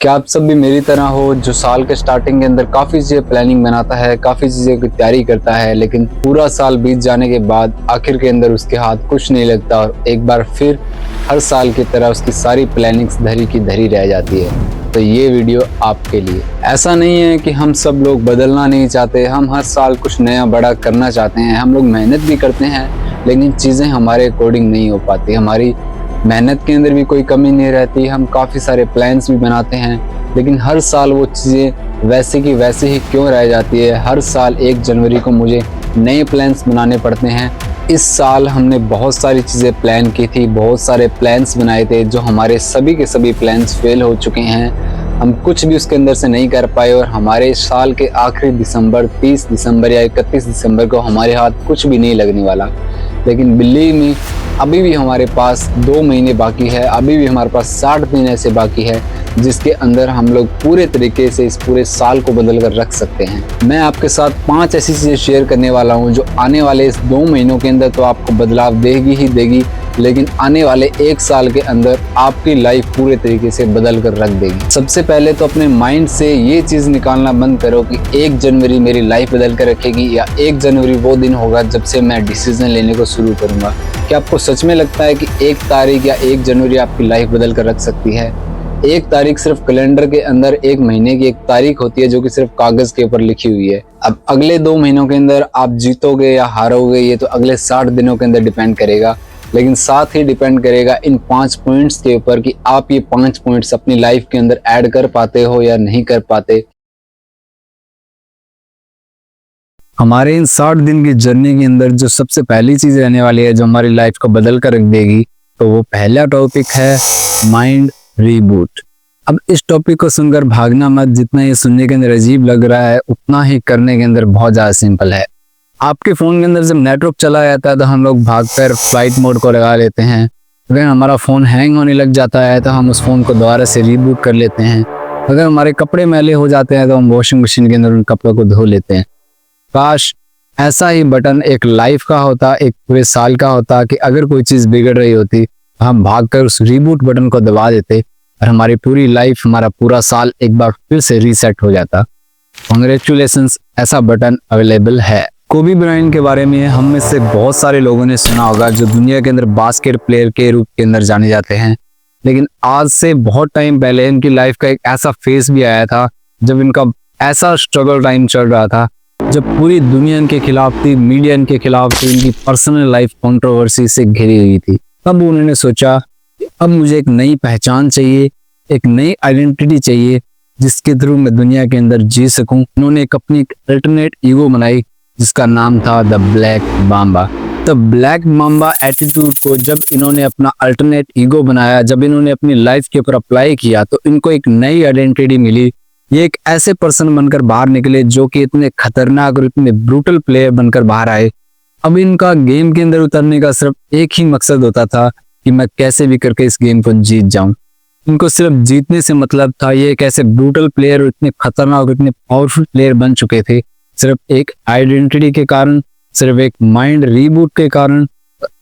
क्या आप सब भी मेरी तरह हो जो साल के स्टार्टिंग के अंदर काफ़ी चीज़ें प्लानिंग बनाता है, काफ़ी चीज़ें की तैयारी करता है, लेकिन पूरा साल बीत जाने के बाद आखिर के अंदर उसके हाथ कुछ नहीं लगता और एक बार फिर हर साल की तरह उसकी सारी प्लानिंग्स धरी की धरी रह जाती है। तो ये वीडियो आपके लिए। ऐसा नहीं है कि हम सब लोग बदलना नहीं चाहते, हम हर साल कुछ नया बड़ा करना चाहते हैं, हम लोग मेहनत भी करते हैं, लेकिन चीज़ें हमारे अकॉर्डिंग नहीं हो पाती। हमारी मेहनत के अंदर भी कोई कमी नहीं रहती, हम काफ़ी सारे प्लान्स भी बनाते हैं, लेकिन हर साल वो चीज़ें वैसे की वैसे ही क्यों रह जाती है। हर साल 1 जनवरी को मुझे नए प्लान्स बनाने पड़ते हैं। इस साल हमने बहुत सारी चीज़ें प्लान की थी, बहुत सारे प्लान्स बनाए थे, जो हमारे सभी के सभी प्लान्स फेल हो चुके हैं। हम कुछ भी उसके अंदर से नहीं कर पाए और हमारे साल के आखिरी दिसंबर 30 दिसंबर या 31 दिसंबर को हमारे हाथ कुछ भी नहीं लगने वाला। लेकिन बिलीव मी, अभी भी हमारे पास 2 महीने बाकी है, अभी भी हमारे पास 60 दिन ऐसे बाकी है जिसके अंदर हम लोग पूरे तरीके से इस पूरे साल को बदल कर रख सकते हैं। मैं आपके साथ 5 ऐसी चीज़ें शेयर करने वाला हूं जो आने वाले इस 2 महीनों के अंदर तो आपको बदलाव देगी ही देगी, लेकिन आने वाले 1 साल के अंदर आपकी लाइफ पूरे तरीके से बदल कर रख देगी। सबसे पहले तो अपने माइंड से ये चीज़ निकालना बंद करो कि 1 जनवरी मेरी लाइफ बदल कर रखेगी या 1 जनवरी वो दिन होगा जब से मैं डिसीजन लेने को शुरू करूँगा। क्या आपको सच में लगता है कि 1 तारीख या 1 जनवरी आपकी लाइफ बदल कर रख सकती है? 1 तारीख सिर्फ कैलेंडर के अंदर 1 महीने की 1 तारीख होती है जो कि सिर्फ कागज के ऊपर लिखी हुई है। अब अगले 2 महीनों के अंदर आप जीतोगे या हारोगे ये तो अगले 60 दिनों के अंदर डिपेंड करेगा, लेकिन साथ ही डिपेंड करेगा इन 5 पॉइंट्स के ऊपर कि आप ये 5 पॉइंट्स अपनी लाइफ के अंदर ऐड कर पाते हो या नहीं कर पाते। हमारे इन 60 दिन की जर्नी के अंदर जो सबसे पहली चीज रहने वाली है जो हमारी लाइफ को बदल कर रख देगी, तो वो पहला टॉपिक है माइंड रीबूट। अब इस टॉपिक को सुनकर भागना मत, जितना ये सुनने के अंदर अजीब लग रहा है उतना ही करने के अंदर बहुत ज्यादा सिंपल है। आपके फोन के अंदर जब नेटवर्क चला जाता है तो हम लोग भागकर फ्लाइट मोड को लगा लेते हैं। अगर हमारा फोन हैंग होने लग जाता है तो हम उस फोन को दोबारा से रीबूट कर लेते हैं। अगर हमारे कपड़े मैले हो जाते हैं तो हम वॉशिंग मशीन के अंदर उन कपड़ों को धो लेते हैं। काश ऐसा ही बटन एक लाइफ का होता, एक पूरे साल का होता, कि अगर कोई चीज बिगड़ रही होती हम भागकर उस रीबूट बटन को दबा देते और हमारी पूरी लाइफ, हमारा पूरा साल एक बार फिर से रीसेट हो जाता। कांग्रेचुलेशंस, ऐसा बटन अवेलेबल है। कोबी ब्रायंट के बारे में हम में से बहुत सारे लोगों ने सुना होगा, जो दुनिया के अंदर बास्केट प्लेयर के रूप के अंदर जाने जाते हैं। लेकिन आज से बहुत टाइम पहले इनकी लाइफ का एक ऐसा फेज भी आया था जब इनका ऐसा स्ट्रगल टाइम चल रहा था, जब पूरी दुनिया इनके खिलाफ थी, मीडिया इनके खिलाफ थी, इनकी पर्सनल लाइफ कंट्रोवर्सी से घिरी हुई थी। तब उन्होंने सोचा कि अब मुझे एक नई पहचान चाहिए, एक नई आइडेंटिटी चाहिए जिसके थ्रू मैं दुनिया के अंदर जी सकूं। उन्होंने एक अपनी अल्टरनेट ईगो बनाई जिसका नाम था the black Mamba. The black Mamba attitude को जब इन्होंने अपना अल्टरनेट ईगो बनाया, जब इन्होंने अपनी लाइफ के ऊपर अप्लाई किया, तो इनको एक नई आइडेंटिटी मिली। ये एक ऐसे पर्सन बनकर बाहर निकले जो कि इतने खतरनाक और इतने ब्रूटल प्लेयर बनकर बाहर आए। अब इनका गेम के अंदर उतरने का सिर्फ एक ही मकसद होता था कि मैं कैसे भी करके इस गेम को जीत जाऊं। इनको सिर्फ जीतने से मतलब था। ये एक ऐसे ब्रूटल प्लेयर और इतने खतरनाक और इतने पावरफुल प्लेयर बन चुके थे सिर्फ एक आइडेंटिटी के कारण, सिर्फ एक माइंड रीबूट के कारण।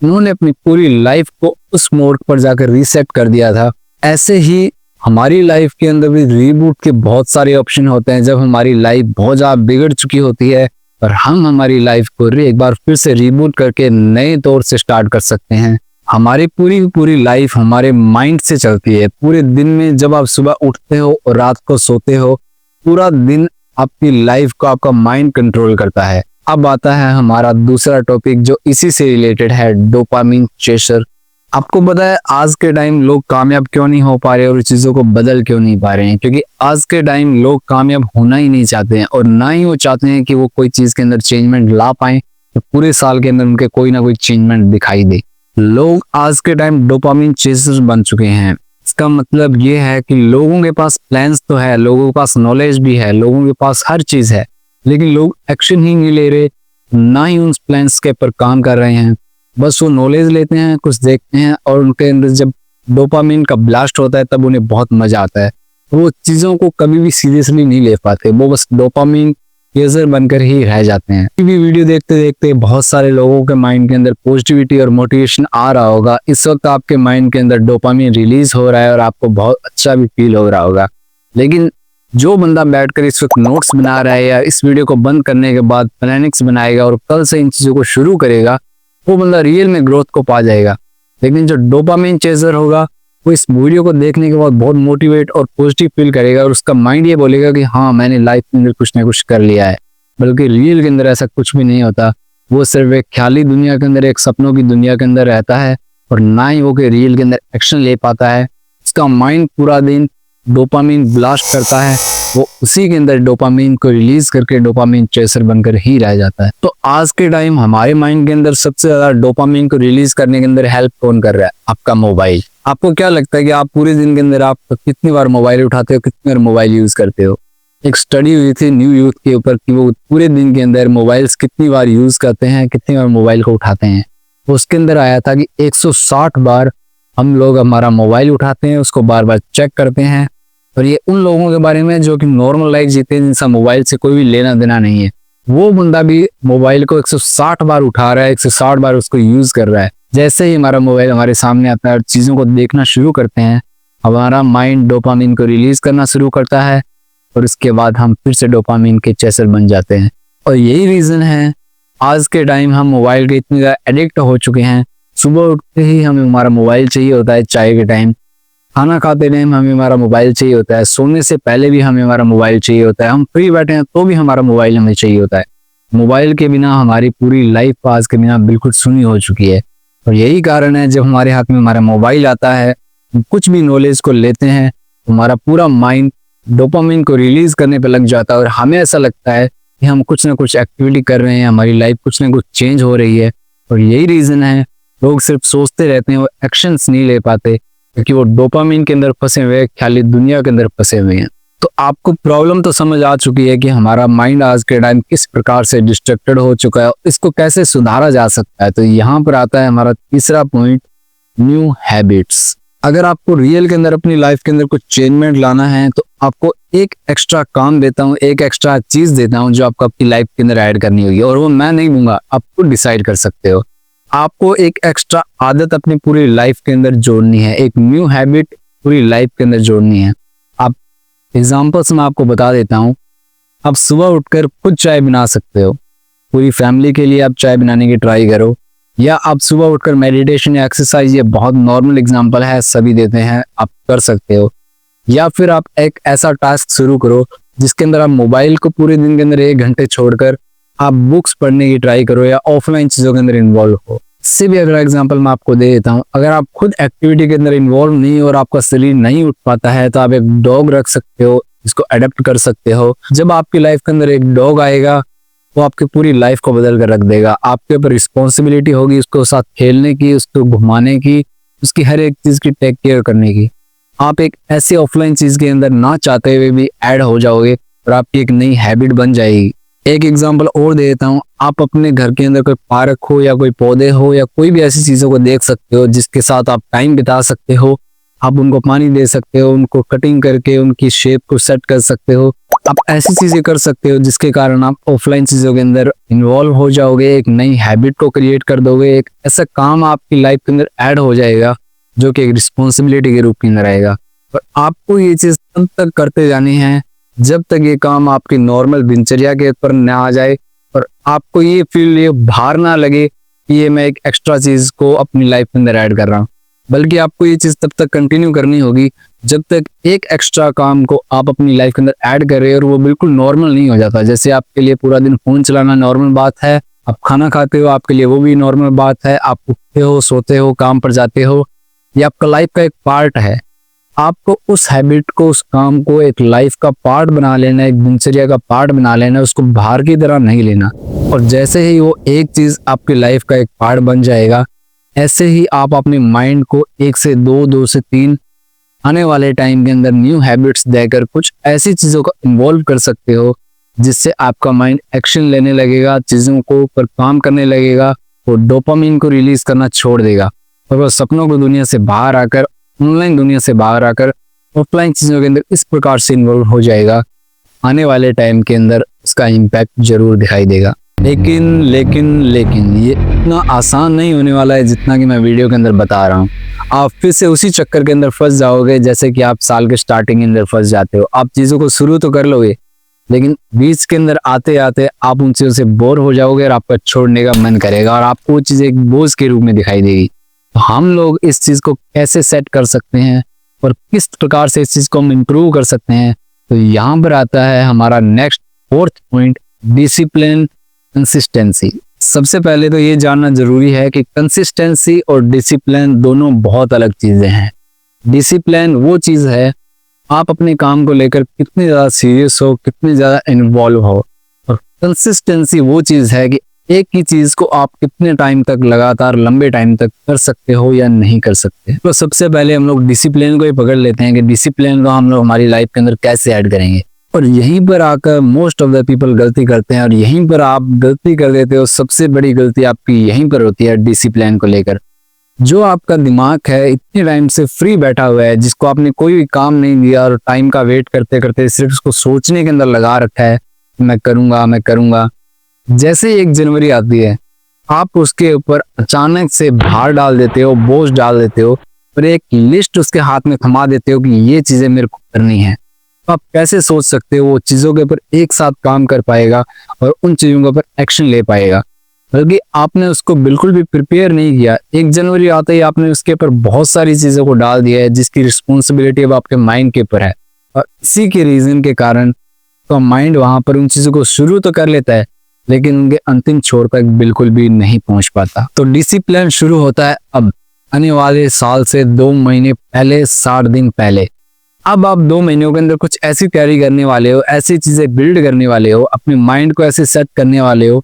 इन्होंने अपनी पूरी लाइफ को उस मोड पर जाकर रीसेट कर दिया था। ऐसे ही हमारी लाइफ के अंदर भी रीबूट के बहुत सारे ऑप्शन होते हैं। जब हमारी लाइफ बहुत ज्यादा बिगड़ चुकी होती है और हम हमारी लाइफ को एक बार फिर से रीबूट करके नए तौर से स्टार्ट कर सकते हैं। हमारी पूरी लाइफ हमारे माइंड से चलती है। पूरे दिन में जब आप सुबह उठते हो और रात को सोते हो, पूरा दिन आपकी लाइफ को आपका माइंड कंट्रोल करता है। अब आता है हमारा दूसरा टॉपिक जो इसी से रिलेटेड है, डोपामिन चेसर। आपको पता है आज के टाइम लोग कामयाब क्यों नहीं हो पा रहे और चीजों को बदल क्यों नहीं पा रहे हैं? क्योंकि आज के टाइम लोग कामयाब होना ही नहीं चाहते हैं और ना ही वो चाहते हैं कि वो कोई चीज के अंदर चेंजमेंट ला पाए तो पूरे साल के अंदर उनके कोई ना कोई चेंजमेंट दिखाई दे। लोग आज के टाइम डोपामिन चेसर बन चुके हैं। इसका मतलब ये है कि लोगों के पास प्लान्स तो है, लोगों के पास नॉलेज भी है, लोगों के पास हर चीज है, लेकिन लोग एक्शन ही नहीं ले रहे, ना ही उन प्लान्स के ऊपर काम कर रहे हैं। बस वो नॉलेज लेते हैं, कुछ देखते हैं और उनके अंदर जब डोपामिन का ब्लास्ट होता है तब उन्हें बहुत मजा आता है। वो चीजों को कभी भी सीरियसली नहीं ले पाते, वो बस डोपामिन यूजर बनकर ही रह जाते हैं। भी वीडियो देखते देखते बहुत सारे लोगों के माइंड के अंदर पॉजिटिविटी और मोटिवेशन आ रहा होगा। इस वक्त आपके माइंड के अंदर डोपामिन रिलीज हो रहा है और आपको बहुत अच्छा भी फील हो रहा होगा। लेकिन जो बंदा बैठकर इस वक्त नोट्स बना रहा है या इस वीडियो को बंद करने के बाद प्लानिंग्स बनाएगा और कल से इन चीज़ों को शुरू करेगा, वो बंदा रियल में ग्रोथ को पा जाएगा। लेकिन जो डोपामिन चेजर होगा वो इस वीडियो को देखने के बाद बहुत मोटिवेट और पॉजिटिव फील करेगा और उसका माइंड ये बोलेगा कि हाँ, मैंने लाइफ के अंदर कुछ ना कुछ कर लिया है। बल्कि रियल के अंदर ऐसा कुछ भी नहीं होता। वो सिर्फ एक ख्याली दुनिया के अंदर, एक सपनों की दुनिया के अंदर रहता है और ना ही वो के रियल के अंदर एक्शन ले पाता है। उसका माइंड पूरा दिन डोपामिन ब्लास्ट करता है, वो उसी के अंदर डोपामिन को रिलीज करके डोपामिन चेसर बनकर ही रह जाता है। तो आज के टाइम हमारे माइंड के अंदर सबसे ज्यादा डोपामिन को रिलीज करने के अंदर हेल्प कौन कर रहा है? आपका मोबाइल। आपको क्या लगता है कि आप पूरे दिन के अंदर आप कितनी बार मोबाइल उठाते हो, कितनी बार मोबाइल यूज करते हो? एक स्टडी हुई थी न्यू यूथ के ऊपर कि वो पूरे दिन के अंदर मोबाइल्स कितनी बार यूज करते हैं, कितनी बार मोबाइल को उठाते हैं। उसके अंदर आया था कि 160 बार हम लोग हमारा मोबाइल उठाते हैं, उसको बार बार चेक करते हैं। और ये उन लोगों के बारे में जो कि नॉर्मल लाइफ जीते हैं, जिनका मोबाइल से कोई भी लेना देना नहीं है। वो बंदा भी मोबाइल को 160 बार उठा रहा है, 160 बार उसको यूज कर रहा है। जैसे ही हमारा मोबाइल हमारे सामने आता है और चीजों को देखना शुरू करते हैं, हमारा माइंड डोपामिन को रिलीज करना शुरू करता है और उसके बाद हम फिर से डोपामिन के चेसर बन जाते हैं। और यही रीजन है आज के टाइम हम मोबाइल के इतने ज्यादा एडिक्ट हो चुके हैं। सुबह उठते ही हमें हमारा मोबाइल चाहिए होता है, चाय के टाइम, खाना खाते टाइम हमें हमारा मोबाइल चाहिए होता है, सोने से पहले भी हमें हमारा मोबाइल चाहिए होता है, हम फ्री बैठे हैं तो भी हमारा मोबाइल हमें चाहिए होता है। मोबाइल के बिना हमारी पूरी लाइफ आज के बिना बिल्कुल सुनी हो चुकी है। और यही कारण है जब हमारे हाथ में हमारा मोबाइल आता है, कुछ भी नॉलेज को लेते हैं तो हमारा पूरा माइंड डोपामिन को रिलीज करने पे लग जाता है और हमें ऐसा लगता है कि हम कुछ ना कुछ एक्टिविटी कर रहे हैं, हमारी लाइफ कुछ ना कुछ चेंज हो रही है। और यही रीजन है लोग सिर्फ सोचते रहते हैं, वो एक्शंस नहीं ले पाते क्योंकि वो डोपामिन के अंदर फंसे हुए हैं, ख्याली दुनिया के अंदर फंसे हुए हैं। तो आपको प्रॉब्लम तो समझ आ चुकी है कि हमारा माइंड आज के टाइम किस प्रकार से डिस्ट्रैक्टेड हो चुका है, इसको कैसे सुधारा जा सकता है। तो यहाँ पर आता है हमारा तीसरा पॉइंट, न्यू हैबिट्स। अगर आपको रियल के अंदर अपनी लाइफ के अंदर कुछ चेंजमेंट लाना है तो आपको एक एक्स्ट्रा काम देता हूँ, एक एक्स्ट्रा चीज देता हूँ जो आपको आपकी लाइफ के अंदर ऐड करनी होगी। और वो मैं नहीं दूंगा, आप खुद डिसाइड कर सकते हो। आपको एक एक्स्ट्रा आदत अपनी पूरी लाइफ के अंदर जोड़नी है, एक न्यू हैबिट पूरी लाइफ के अंदर जोड़नी है। आप एग्जांपल्स मैं आपको बता देता हूँ। आप सुबह उठकर खुद चाय बना सकते हो, पूरी फैमिली के लिए आप चाय बनाने की ट्राई करो। या आप सुबह उठकर मेडिटेशन या एक्सरसाइज, ये बहुत नॉर्मल एग्जांपल है, सभी देते हैं, आप कर सकते हो। या फिर आप एक ऐसा टास्क शुरू करो जिसके अंदर आप मोबाइल को पूरे दिन के अंदर 1 घंटे छोड़कर आप बुक्स पढ़ने की ट्राई करो या ऑफलाइन चीजों के अंदर इन्वॉल्व हो। इससे भी अगला एग्जांपल मैं आपको दे देता हूँ। अगर आप खुद एक्टिविटी के अंदर इन्वॉल्व नहीं हो और आपका शरीर नहीं उठ पाता है तो आप एक डॉग रख सकते हो, इसको अडेप्ट कर सकते हो। जब आपकी लाइफ के अंदर एक डॉग आएगा वो आपकी पूरी लाइफ को बदल कर रख देगा। आपके ऊपर रिस्पॉन्सिबिलिटी होगी उसको साथ खेलने की, उसको घुमाने की, उसकी हर एक चीज की टेक केयर करने की। आप एक ऐसी ऑफलाइन चीज के अंदर ना चाहते हुए भी ऐड हो जाओगे और आपकी एक नई हैबिट बन जाएगी। एक एग्जांपल और दे देता हूँ। आप अपने घर के अंदर कोई पार्क हो या कोई पौधे हो या कोई भी ऐसी चीजों को देख सकते हो जिसके साथ आप टाइम बिता सकते हो। आप उनको पानी दे सकते हो, उनको कटिंग करके उनकी शेप को सेट कर सकते हो। आप ऐसी चीजें कर सकते हो जिसके कारण आप ऑफलाइन चीजों के अंदर इन्वॉल्व हो जाओगे, एक नई हैबिट को क्रिएट कर दोगे। एक ऐसा काम आपकी लाइफ के अंदर ऐड हो जाएगा जो कि एक रिस्पॉन्सिबिलिटी के रूप के अंदर आएगा। और आपको ये चीज तब तक करते जानी है जब तक ये काम आपकी नॉर्मल दिनचर्या के ऊपर न आ जाए और आपको ये फील, ये भार ना लगे कि ये मैं एक एक्स्ट्रा चीज को अपनी लाइफ के अंदर ऐड कर रहा हूँ। बल्कि आपको ये चीज तब तक कंटिन्यू करनी होगी जब तक एक एक्स्ट्रा काम को आप अपनी लाइफ के अंदर ऐड कर रहे हो और वो बिल्कुल नॉर्मल नहीं हो जाता। जैसे आपके लिए पूरा दिन फोन चलाना नॉर्मल बात है, आप खाना खाते हो आपके लिए वो भी नॉर्मल बात है, आप उठते हो, सोते हो, काम पर जाते हो, ये आपका लाइफ का एक पार्ट है। आपको उस हैबिट को, उस काम को एक लाइफ का पार्ट बना लेना, एक दिनचर्या का पार्ट बना लेना, उसको भार की तरह नहीं लेना। और जैसे ही वो एक चीज आपकी लाइफ का एक पार्ट बन जाएगा, ऐसे ही आप अपने माइंड को 1 से 2, 2 से 3 आने वाले टाइम के अंदर न्यू हैबिट्स देकर कुछ ऐसी चीजों को इन्वॉल्व कर सकते हो जिससे आपका माइंड एक्शन लेने लगेगा, चीजों को ऊपर काम करने लगेगा, वो डोपामिन को रिलीज करना छोड़ देगा और वह सपनों की दुनिया से बाहर आकर, ऑनलाइन दुनिया से बाहर आकर ऑफलाइन चीजों के अंदर इस प्रकार से इन्वॉल्व हो जाएगा। आने वाले टाइम के अंदर उसका इम्पैक्ट जरूर दिखाई देगा। लेकिन लेकिन ये इतना आसान नहीं होने वाला है जितना कि मैं वीडियो के अंदर बता रहा हूँ। आप फिर से उसी चक्कर के अंदर फंस जाओगे जैसे कि आप साल के स्टार्टिंग के अंदर फंस जाते हो। आप चीज़ों को शुरू तो कर लोगे, लेकिन बीच के अंदर आते आते आप उन चीज़ों से बोर हो जाओगे और आपका छोड़ने का मन करेगा और आपको वो चीज़ एक बोझ के रूप में दिखाई देगी। तो हम लोग इस चीज़ को कैसे सेट कर सकते हैं और किस प्रकार से इस चीज़ को हम इम्प्रूव कर सकते हैं, तो यहाँ पर आता है हमारा next fourth point, discipline, consistency. सबसे पहले तो ये जानना जरूरी है कि कंसिस्टेंसी और डिसिप्लिन दोनों बहुत अलग चीजें हैं। डिसिप्लिन वो चीज है आप अपने काम को लेकर कितने ज्यादा सीरियस हो, कितने ज्यादा इन्वॉल्व हो, और कंसिस्टेंसी वो चीज है कि एक ही चीज को आप कितने टाइम तक लगातार लंबे टाइम तक कर सकते हो या नहीं कर सकते। तो सबसे पहले हम लोग डिसिप्लिन को ही पकड़ लेते हैं कि डिसिप्लिन को हम लोग हमारी लाइफ के अंदर कैसे ऐड करेंगे। और यहीं पर आकर मोस्ट ऑफ द पीपल गलती करते हैं और यहीं पर आप गलती कर देते हो। सबसे बड़ी गलती आपकी यहीं पर होती है डिसिप्लिन को लेकर। जो आपका दिमाग है इतने टाइम से फ्री बैठा हुआ है, जिसको आपने कोई भी काम नहीं दिया और टाइम का वेट करते करते सिर्फ उसको सोचने के अंदर लगा रखा है, मैं करूंगा। जैसे 1 जनवरी आती है आप उसके ऊपर अचानक से भार डाल देते हो, बोझ डाल देते हो और एक लिस्ट उसके हाथ में थमा देते हो कि ये चीजें मेरे को करनी है। तो आप कैसे सोच सकते हो वो चीजों के ऊपर एक साथ काम कर पाएगा और उन चीजों के ऊपर एक्शन ले पाएगा, बल्कि आपने उसको बिल्कुल भी प्रिपेयर नहीं किया। 1 जनवरी आते ही आपने उसके ऊपर बहुत सारी चीजों को डाल दिया है जिसकी रिस्पॉन्सिबिलिटी अब आपके माइंड के ऊपर है, और इसी के रीजन के कारण तो माइंड वहां पर उन चीजों को शुरू तो कर लेता है लेकिन उनके अंतिम छोर तक बिल्कुल भी नहीं पहुंच पाता। तो डिसिप्लिन शुरू होता है अब आने वाले साल से 2 महीने पहले, 60 दिन पहले। अब आप 2 महीनों के अंदर कुछ ऐसी तैयारी करने वाले हो, ऐसी चीजें बिल्ड करने वाले हो, अपने माइंड को ऐसे सेट करने वाले हो,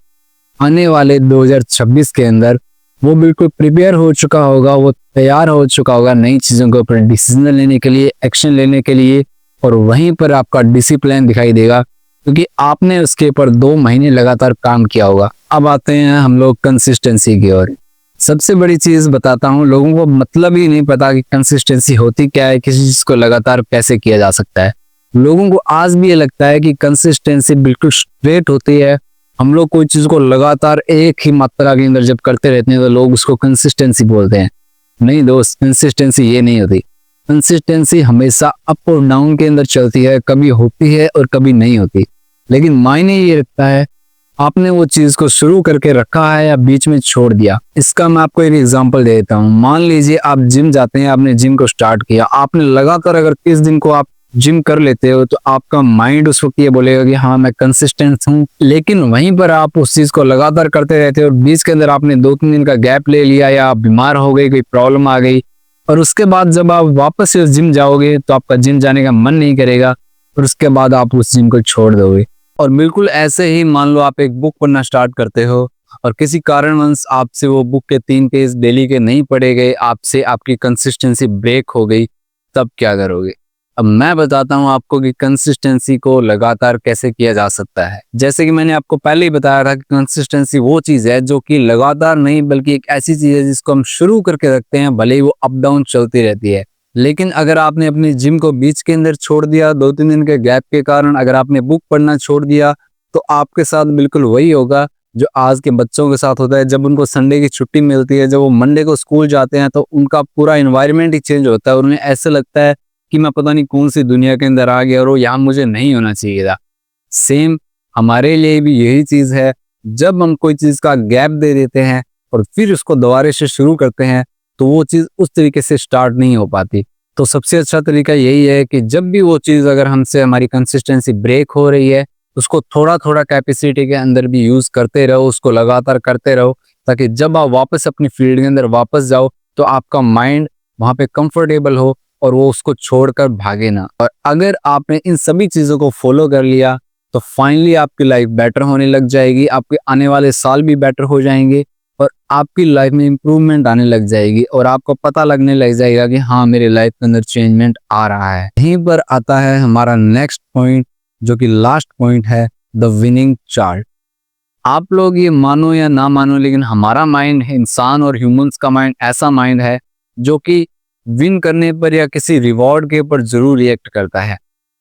आने वाले 2026 के अंदर वो बिल्कुल प्रिपेयर हो चुका होगा, वो तैयार हो चुका होगा नई चीजों के ऊपर डिसीजन लेने के लिए, एक्शन लेने के लिए, और वहीं पर आपका डिसिप्लिन दिखाई देगा क्योंकि आपने उसके ऊपर 2 महीने लगातार काम किया होगा। अब आते हैं हम लोग कंसिस्टेंसी की ओर। सबसे बड़ी चीज बताता हूँ, लोगों को मतलब ही नहीं पता कि कंसिस्टेंसी होती क्या है, किसी चीज को लगातार कैसे किया जा सकता है। लोगों को आज भी ये लगता है कि कंसिस्टेंसी बिल्कुल स्ट्रेट होती है। हम लोग कोई चीज को लगातार एक ही मात्रा के अंदर जब करते रहते हैं तो लोग उसको कंसिस्टेंसी बोलते हैं। नहीं दोस्त, कंसिस्टेंसी ये नहीं होती। कंसिस्टेंसी हमेशा अप और डाउन के अंदर चलती है, कभी होती है और कभी नहीं होती। लेकिन मायने ये रखता है आपने वो चीज को शुरू करके रखा है या बीच में छोड़ दिया। इसका मैं आपको एक एग्जांपल दे देता हूँ। मान लीजिए आप जिम जाते हैं, आपने जिम को स्टार्ट किया, आपने लगातार अगर 30 दिन को आप जिम कर लेते हो तो आपका माइंड उस वक्त ये बोलेगा कि हाँ मैं कंसिस्टेंट हूँ। लेकिन वहीं पर आप उस चीज को लगातार करते रहते हो और बीच के अंदर आपने 2-3 दिन का गैप ले लिया या आप बीमार हो गए, कोई प्रॉब्लम आ गई, और उसके बाद जब आप वापस से जिम जाओगे तो आपका जिम जाने का मन नहीं करेगा और उसके बाद आप उस जिम को छोड़ दोगे। और बिल्कुल ऐसे ही मान लो आप एक बुक पढ़ना स्टार्ट करते हो और किसी कारणवश आपसे वो बुक के 3 पेज डेली के नहीं पढ़े गए, आपसे आपकी कंसिस्टेंसी ब्रेक हो गई, तब क्या करोगे? अब मैं बताता हूँ आपको कि कंसिस्टेंसी को लगातार कैसे किया जा सकता है। जैसे कि मैंने आपको पहले ही बताया था कि कंसिस्टेंसी वो चीज है जो कि लगातार नहीं बल्कि एक ऐसी चीज है जिसको हम शुरू करके रखते हैं, भले ही वो अप डाउन चलती रहती है। लेकिन अगर आपने अपनी जिम को बीच के अंदर छोड़ दिया 2-3 दिन के गैप के कारण, अगर आपने बुक पढ़ना छोड़ दिया, तो आपके साथ बिल्कुल वही होगा जो आज के बच्चों के साथ होता है। जब उनको संडे की छुट्टी मिलती है, जब वो मंडे को स्कूल जाते हैं, तो उनका पूरा एनवायरनमेंट ही चेंज होता है और उन्हें ऐसा लगता है कि मैं पता नहीं कौन सी दुनिया के अंदर आ गया और वो यहाँ मुझे नहीं होना चाहिए था। सेम हमारे लिए भी यही चीज है। जब हम कोई चीज का गैप दे देते हैं और फिर उसको दोबारा से शुरू करते हैं तो वो चीज उस तरीके से स्टार्ट नहीं हो पाती। तो सबसे अच्छा तरीका यही है कि जब भी वो चीज अगर हमसे हमारी कंसिस्टेंसी ब्रेक हो रही है, उसको थोड़ा थोड़ा कैपेसिटी के अंदर भी यूज करते रहो, उसको लगातार करते रहो, ताकि जब आप वापस अपनी फील्ड के अंदर वापस जाओ तो आपका माइंड वहां पे कंफर्टेबल हो और वो उसको छोड़कर भागे ना। और अगर आपने इन सभी चीजों को फॉलो कर लिया तो फाइनली आपकी लाइफ बेटर होने लग जाएगी, आपके आने वाले साल भी बेटर हो जाएंगे और आपकी लाइफ में इंप्रूवमेंट आने लग जाएगी और आपको पता लगने लग जाएगा कि हाँ मेरी लाइफ के अंदर चेंजमेंट आ रहा है। यहीं पर आता है हमारा नेक्स्ट पॉइंट जो कि लास्ट पॉइंट है, द विनिंग चार्ट। आप लोग ये मानो या ना मानो, लेकिन हमारा माइंड, इंसान और ह्यूमंस का माइंड ऐसा माइंड है जो कि विन करने पर या किसी रिवॉर्ड के ऊपर जरूर रिएक्ट करता है।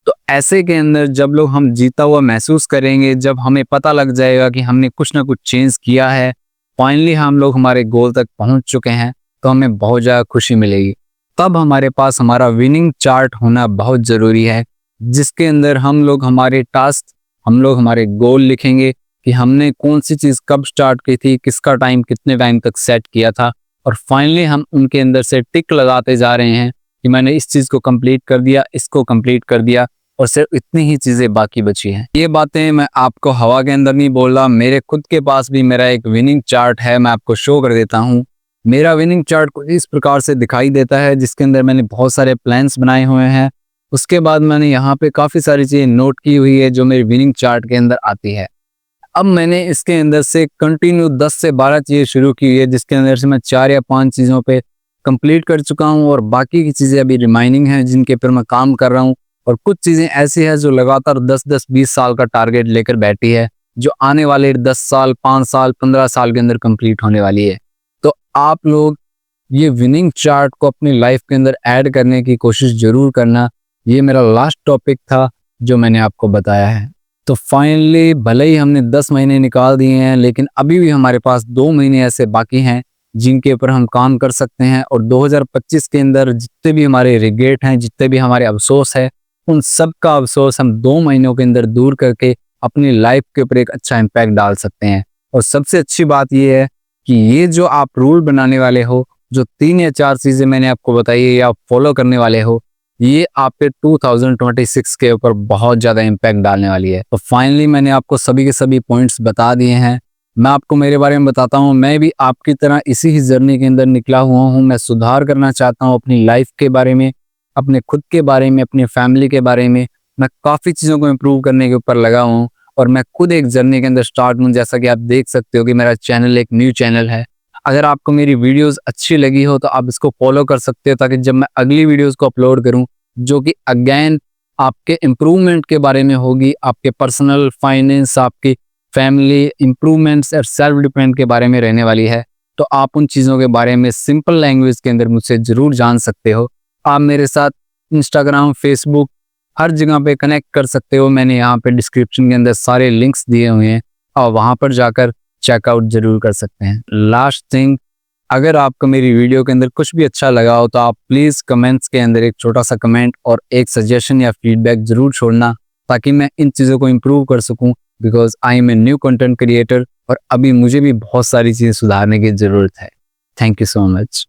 तो ऐसे के अंदर जब लोग हम जीता हुआ महसूस करेंगे, जब हमें पता लग जाएगा कि हमने कुछ ना कुछ चेंज किया है, फाइनली हम लोग हमारे गोल तक पहुंच चुके हैं, तो हमें बहुत ज़्यादा खुशी मिलेगी। तब हमारे पास हमारा विनिंग चार्ट होना बहुत ज़रूरी है, जिसके अंदर हम लोग हमारे टास्क, हम लोग हमारे गोल लिखेंगे कि हमने कौन सी चीज़ कब स्टार्ट की थी, किसका टाइम कितने टाइम तक सेट किया था, और फाइनली हम उनके अंदर से टिक लगाते जा रहे हैं कि मैंने इस चीज़ को कंप्लीट कर दिया, इसको कंप्लीट कर दिया, और सिर्फ इतनी ही चीज़ें बाकी बची हैं। ये बातें मैं आपको हवा के अंदर नहीं बोल रहा, मेरे खुद के पास भी मेरा एक विनिंग चार्ट है, मैं आपको शो कर देता हूँ। मेरा विनिंग चार्ट कुछ इस प्रकार से दिखाई देता है, जिसके अंदर मैंने बहुत सारे प्लान्स बनाए हुए हैं। उसके बाद मैंने यहाँ पे काफ़ी सारी चीज़ें नोट की हुई है जो मेरी विनिंग चार्ट के अंदर आती है। अब मैंने इसके अंदर से कंटिन्यू 10 से 12 चीज़ें शुरू की है, जिसके अंदर से मैं 4 या 5 चीज़ों पे कंप्लीट कर चुका हूँ, और बाकी की चीज़ें अभी रिमाइनिंग हैं जिनके ऊपर मैं काम कर रहा हूँ। और कुछ चीज़ें ऐसी हैं जो लगातार 10-10, 20 साल का टारगेट लेकर बैठी है, जो आने वाले 10 साल, 5 साल, 15 साल के अंदर कंप्लीट होने वाली है। तो आप लोग ये विनिंग चार्ट को अपनी लाइफ के अंदर ऐड करने की कोशिश जरूर करना। ये मेरा लास्ट टॉपिक था जो मैंने आपको बताया है। तो फाइनली भले ही हमने 10 महीने निकाल दिए हैं, लेकिन अभी भी हमारे पास 2 महीने ऐसे बाकी हैं जिनके ऊपर हम काम कर सकते हैं। और 2025 के अंदर जितने भी हमारे रिग्रेट हैं, जितने भी हमारे अफसोस है, उन सब का अफसोस हम 2 महीनों के अंदर दूर करके अपनी लाइफ के ऊपर एक अच्छा इम्पैक्ट डाल सकते हैं। और सबसे अच्छी बात यह है कि ये जो आप रूल बनाने वाले हो, जो 3 या 4 चीज़ें मैंने आपको बताई है या फॉलो करने वाले हो, ये आप पे 2026 के ऊपर बहुत ज़्यादा इम्पैक्ट डालने वाली है। तो फाइनली मैंने आपको सभी के सभी पॉइंट्स बता दिए हैं। मैं आपको मेरे बारे में बताता हूँ, मैं भी आपकी तरह इसी ही जर्नी के अंदर निकला हुआ हूँ। मैं सुधार करना चाहता हूँ अपनी लाइफ के बारे में, अपने खुद के बारे में, अपनी फैमिली के बारे में। मैं काफ़ी चीज़ों को इम्प्रूव करने के ऊपर लगा हूँ, और मैं खुद एक जर्नी के अंदर स्टार्ट हूँ। जैसा कि आप देख सकते हो कि मेरा चैनल एक न्यू चैनल है। अगर आपको मेरी वीडियोस अच्छी लगी हो तो आप इसको फॉलो कर सकते हो, ताकि जब मैं अगली वीडियोस को अपलोड करूं, जो कि अगेन आपके इम्प्रूवमेंट के बारे में होगी, आपके पर्सनल फाइनेंस, आपकी फैमिली इम्प्रूवमेंट्स और सेल्फ डिपेंड के बारे में रहने वाली है, तो आप उन चीज़ों के बारे में सिंपल लैंग्वेज के अंदर मुझसे ज़रूर जान सकते हो। आप मेरे साथ इंस्टाग्राम, फेसबुक, हर जगह पे कनेक्ट कर सकते हो। मैंने यहाँ पे डिस्क्रिप्शन के अंदर सारे लिंक्स दिए हुए हैं, और वहाँ पर जाकर चेकआउट जरूर कर सकते हैं। लास्ट थिंग, अगर आपको मेरी वीडियो के अंदर कुछ भी अच्छा लगा हो तो आप प्लीज़ कमेंट्स के अंदर एक छोटा सा कमेंट और एक सजेशन या फीडबैक ज़रूर छोड़ना, ताकि मैं इन चीज़ों को इम्प्रूव कर सकूं। Because I am a new content creator, और अभी मुझे भी बहुत सारी चीज़ें सुधारने की ज़रूरत है। Thank you so much.